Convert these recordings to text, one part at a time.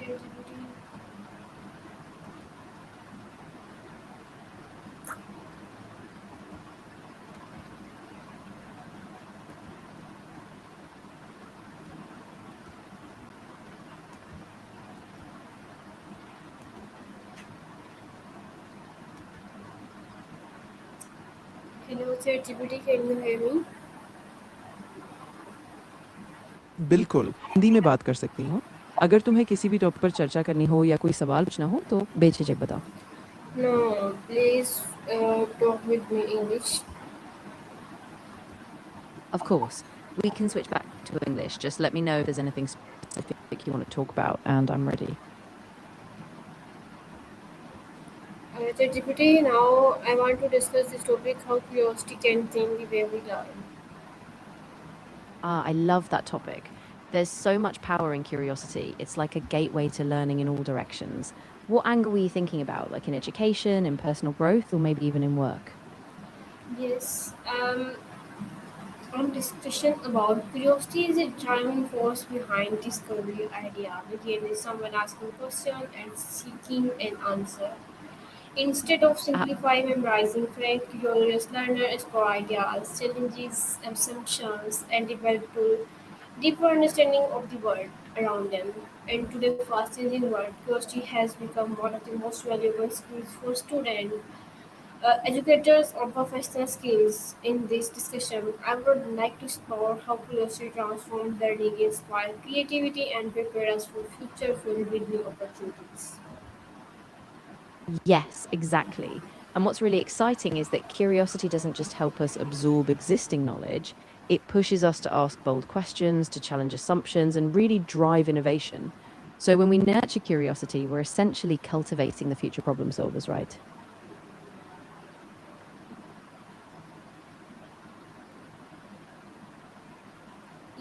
ChatGPT. Hello, ChatGPT. Can you hear me? बिल्कुल, हिंदी में बात कर सकती हूँ। अगर तुम्हें किसी भी टॉपिक पर चर्चा करनी हो या कोई सवाल पूछना हो तो बेझिझक बताओ। No, please talk with me English. Of course, we can switch back to English. Just let me know if there's anything specific you want to talk about and I'm ready. ChatGPT. Now I want to discuss this topic: how curiosity can change the way we learn. Ah, I love that topic. There's so much power in curiosity. It's like a gateway to learning in all directions. What angle were you thinking about? Like in education, in personal growth, or maybe even in work? Yes. On discussion about curiosity is a driving force behind discovery idea. Begin with someone asking a question and seeking an answer. Instead of Uh, simplifying memorizing facts, curious learner explore ideas, challenges assumptions, and develop a deeper understanding of the world around them. In today's fast-changing world, curiosity has become one of the most valuable skills for students, educators, or professional skills. In this discussion, I would like to explore how curiosity transforms learning, inspire creativity, and prepare us for future filled with new opportunities. Yes, exactly. And what's really exciting is that curiosity doesn't just help us absorb existing knowledge, it pushes us to ask bold questions, to challenge assumptions, and really drive innovation. So when we nurture curiosity, we're essentially cultivating the future problem solvers, right?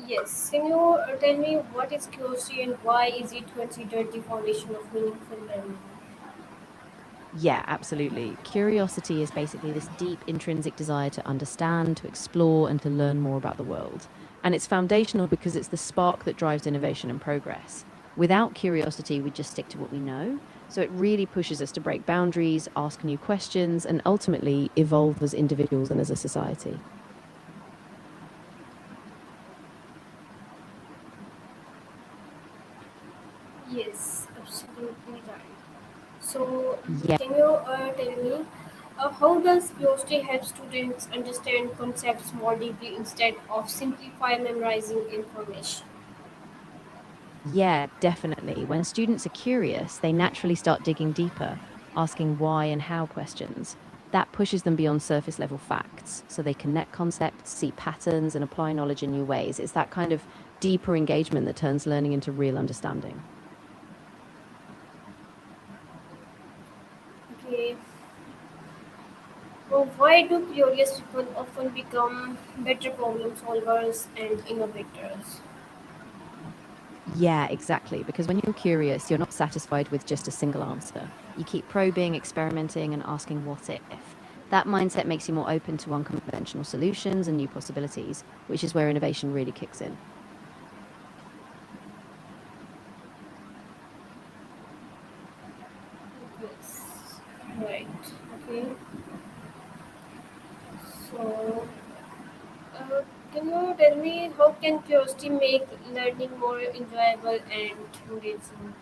Yes, can you tell me what is curiosity and why is it considered the foundation of meaningful learning? Yeah, absolutely. Curiosity is basically this deep intrinsic desire to understand, to explore, and to learn more about the world. And it's foundational because it's the spark that drives innovation and progress. Without curiosity, we just stick to what we know. So it really pushes us to break boundaries, ask new questions, and ultimately evolve as individuals and as a society. Yes, absolutely right. So, Yeah. can you tell me how does curiosity help students understand concepts more deeply instead of simplify memorizing information? Yeah, definitely. When students are curious, they naturally start digging deeper, asking why and how questions. That pushes them beyond surface level facts. So they connect concepts, see patterns, and apply knowledge in new ways. It's that kind of deeper engagement that turns learning into real understanding. Okay, well, why do curious people often become better problem solvers and innovators? Yeah, exactly. Because when you're curious, you're not satisfied with just a single answer. You keep probing, experimenting, and asking what if. That mindset makes you more open to unconventional solutions and new possibilities, which is where innovation really kicks in. Yes, right. Okay, so Uh, can you tell me how can curiosity make learning more enjoyable and engaging?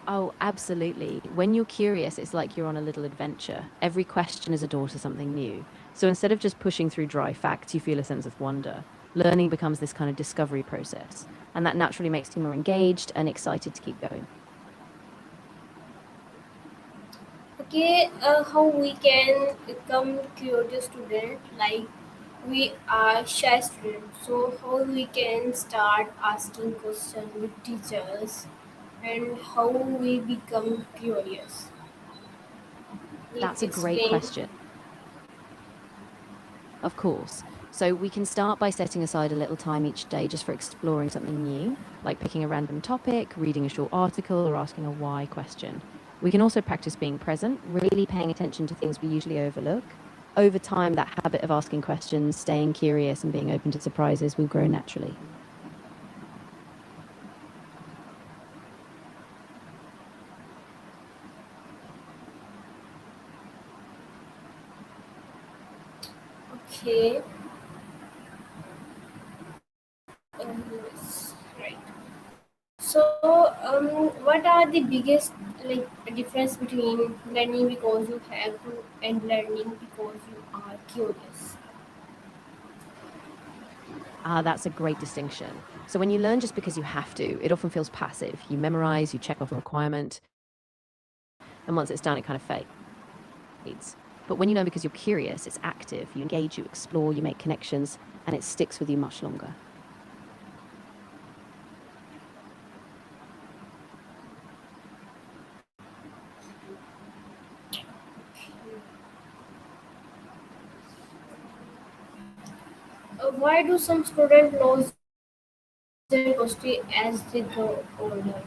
Oh, absolutely. When you're curious, it's like you're on a little adventure. Every question is a door to something new. So instead of just pushing through dry facts, you feel a sense of wonder. Learning becomes this kind of discovery process, and that naturally makes you more engaged and excited to keep going. Okay, how we can become curious student like we are shy students. So how we can start asking questions with teachers and how we become curious. Please That's a great explain. question. Of course. So we can start by setting aside a little time each day just for exploring something new, like picking a random topic, reading a short article, or asking a why question. We can also practice being present, really paying attention to things we usually overlook. Over time, that habit of asking questions, staying curious, and being open to surprises will grow naturally. Okay. Yes, right. So, what are the biggest like difference between learning because you have to and learning because you are curious? That's a great distinction. So when you learn just because you have to, it often feels passive. You memorize, you check off a requirement, and once it's done, it kind of fades. But when you learn because you're curious, it's active. You engage, you explore, you make connections, and it sticks with you much longer. Why do some students lose their curiosity as they grow older?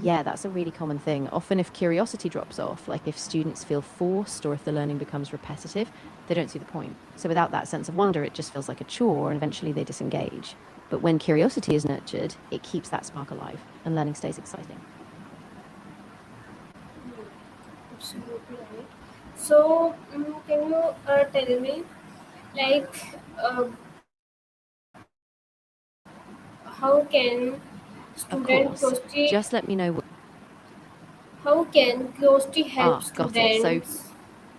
Yeah, that's a really common thing. Often, if curiosity drops off, like if students feel forced or if the learning becomes repetitive, they don't see the point. So, without that sense of wonder, it just feels like a chore and eventually they disengage. But when curiosity is nurtured, it keeps that spark alive and learning stays exciting. Absolutely right. So, can you tell me, like, how can Of student course, curiosity just let me know. how can curiosity help Got it. So, students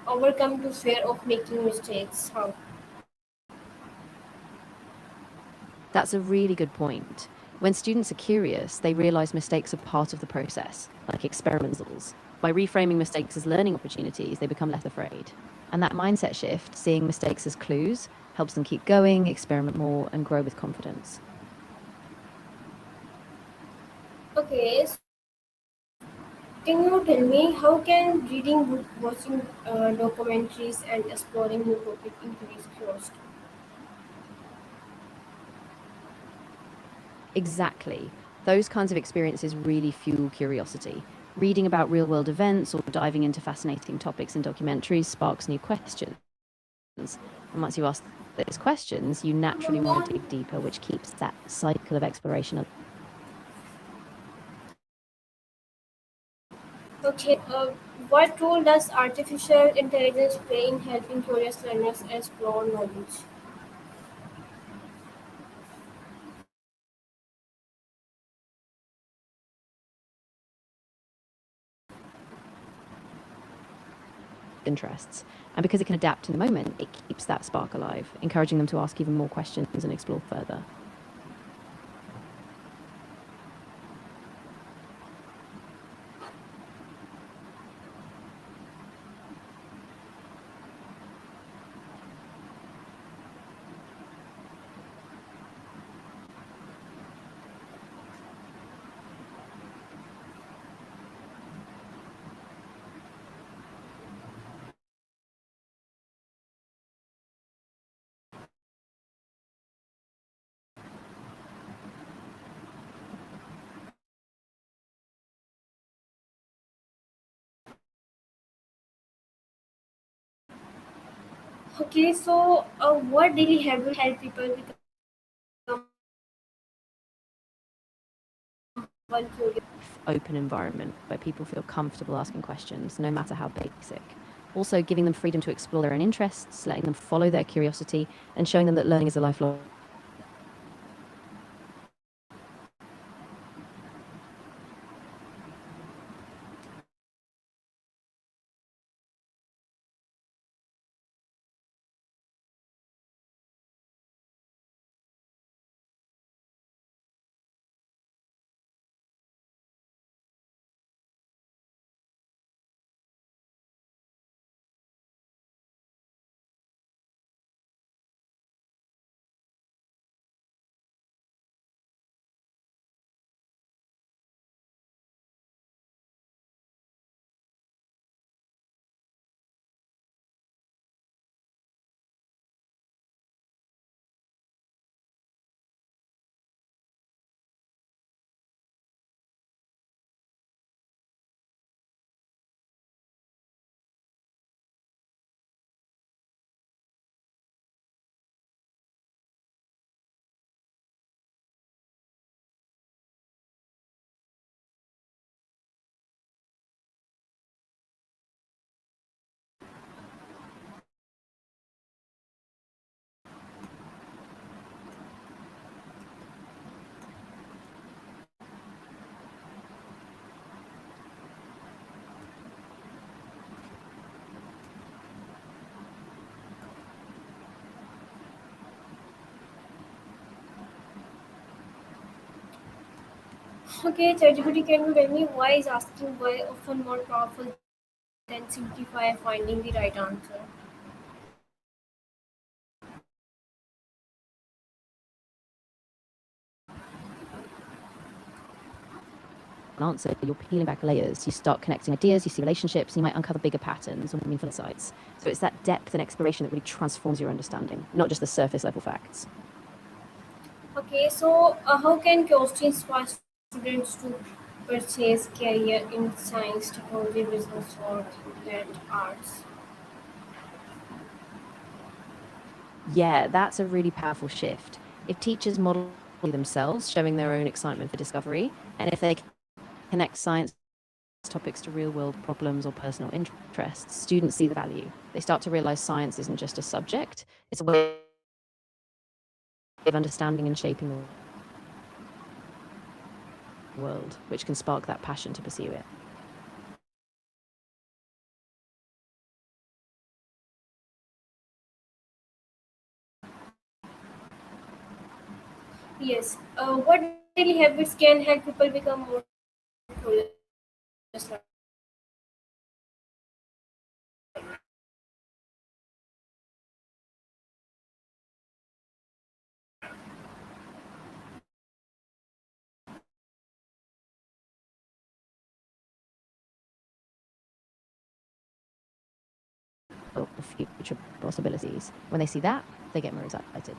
overcome the fear of making mistakes? How? that's a really good point. When students are curious, they realize mistakes are part of the process, like experimentals. By reframing mistakes as learning opportunities, they become less afraid. And that mindset shift, seeing mistakes as clues, helps them keep going, experiment more, and grow with confidence. Okay, so can you tell me how can reading book, watching documentaries, and exploring new topic increase curiosity? Exactly. Those kinds of experiences really fuel curiosity. Reading about real world events or diving into fascinating topics in documentaries sparks new questions. And once you ask those questions, you naturally want to dig deeper, which keeps that cycle of exploration alive. Okay, what role does artificial intelligence play in helping curious learners explore knowledge? Interests. And because it can adapt in the moment, it keeps that spark alive, encouraging them to ask even more questions and explore further. Okay, so what daily habits help people become more curious? Open environment where people feel comfortable asking questions, no matter how basic. Also, giving them freedom to explore their own interests, letting them follow their curiosity, and showing them that learning is a lifelong Okay, ChatGPT, can you tell me why is asking why often more powerful than simplify finding the right answer? An answer, you're peeling back layers. You start connecting ideas, you see relationships, and you might uncover bigger patterns or meaningful insights. So it's that depth and exploration that really transforms your understanding, not just the surface level facts. Okay, so how can curiosity inspire students to purchase career in science, technology, business, or that arts? Yeah, that's a really powerful shift. If teachers model themselves, showing their own excitement for discovery, and if they connect science topics to real world problems or personal interests, students see the value. They start to realize science isn't just a subject, it's a way of understanding and shaping the world, which can spark that passion to pursue it. Yes. What daily habits can help people become more curious, Of future possibilities. When they see that, they get more excited.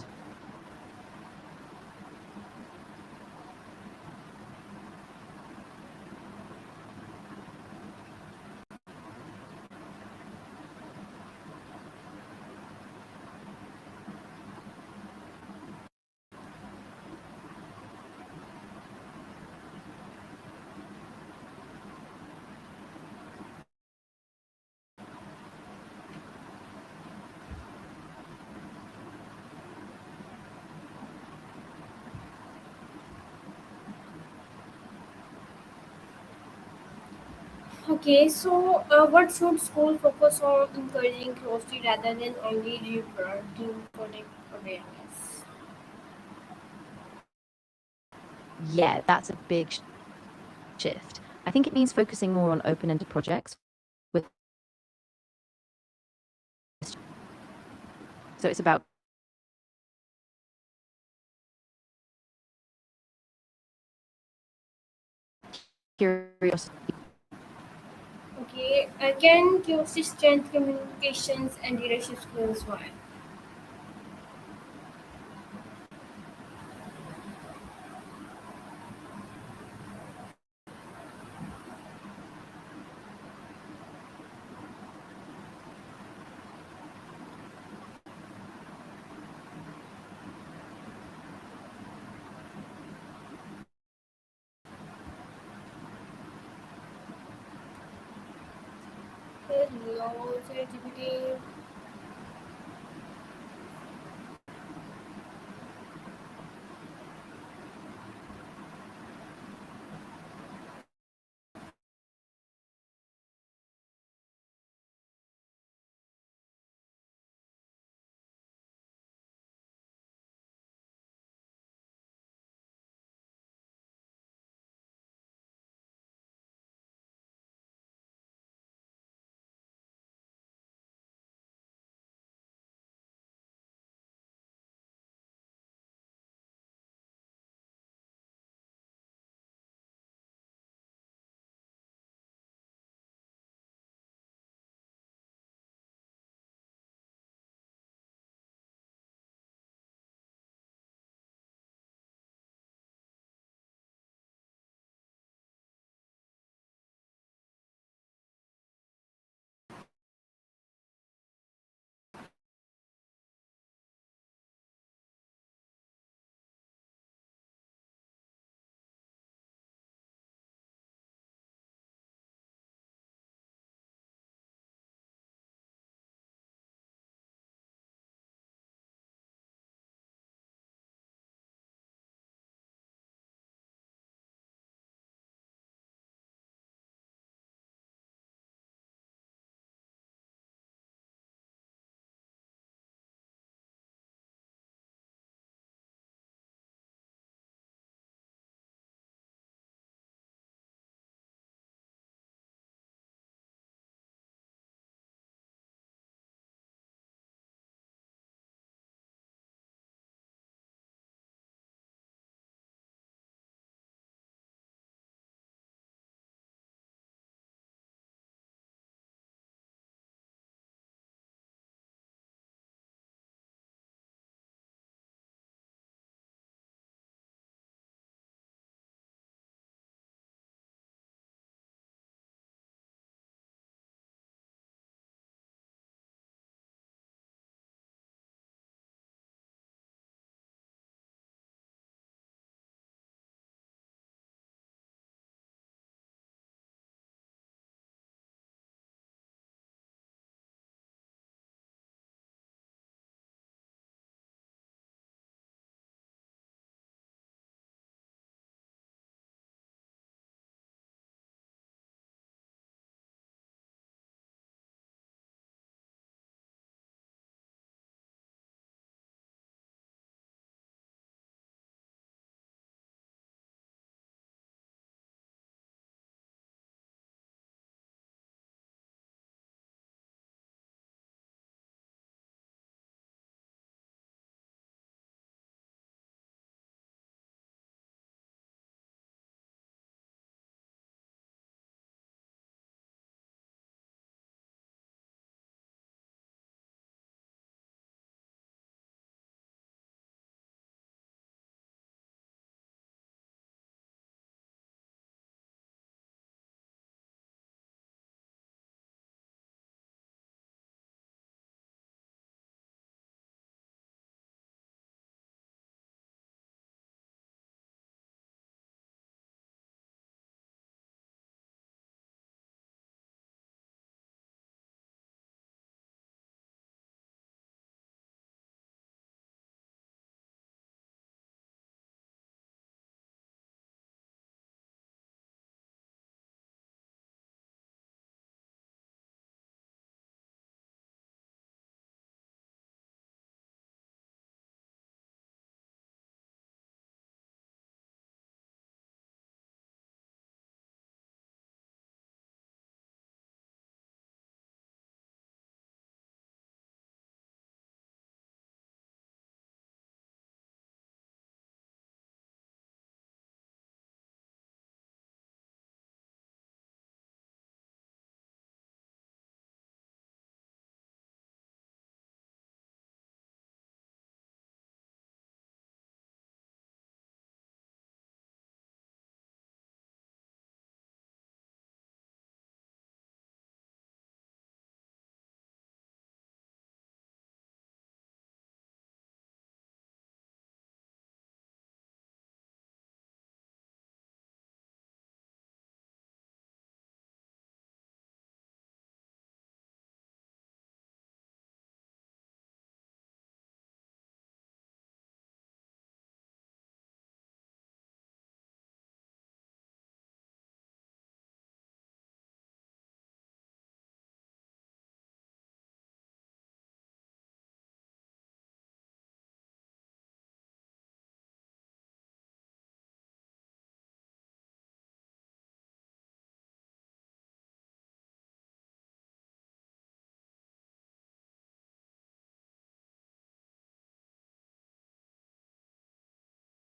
Okay, so what should school focus on encouraging curiosity rather than only reporting product awareness? Yeah, that's a big shift. I think it means focusing more on open ended projects with so it's about curiosity. Okay, can curiosity strengthen communications and leadership skills? Why? Hello, ChatGPT.